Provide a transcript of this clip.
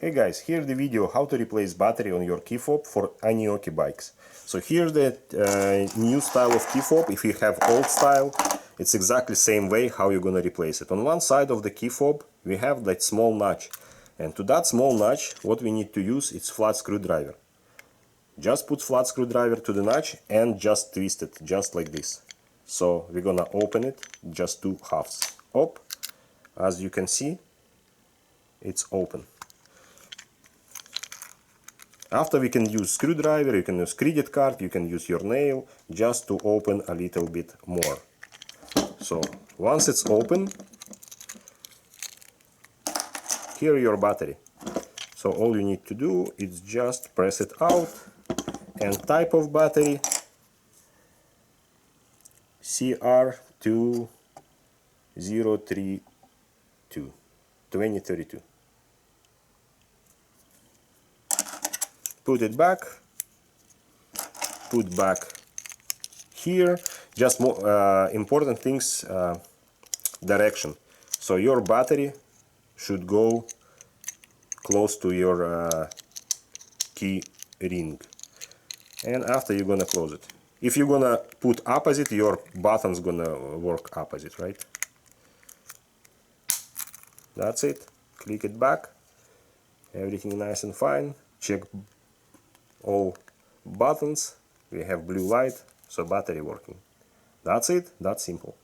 Hey guys, here's the video how to replace battery on your key fob for ANIIOKI bikes. So here's the new style of key fob. If you have old style, it's exactly same way how you're gonna replace it. On one side of the key fob we have that small notch, and to that small notch what we need to use is flat screwdriver. Just put flat screwdriver to the notch and just twist it, just like this. So we're gonna open it, just two halves. Up, as you can see, it's open. After we can use screwdriver, you can use credit card, you can use your nail just to open a little bit more. So once it's open, here your battery. So all you need to do is just press it out, and type of battery CR2032. Put it back, put back here. Just more important things, direction. So your battery should go close to your key ring, and after you're gonna close it. If you're gonna put opposite, your button's gonna work opposite, right? That's it. Click it back. Everything nice and fine. Check all buttons. We have blue light, so battery working. That's it. That's simple.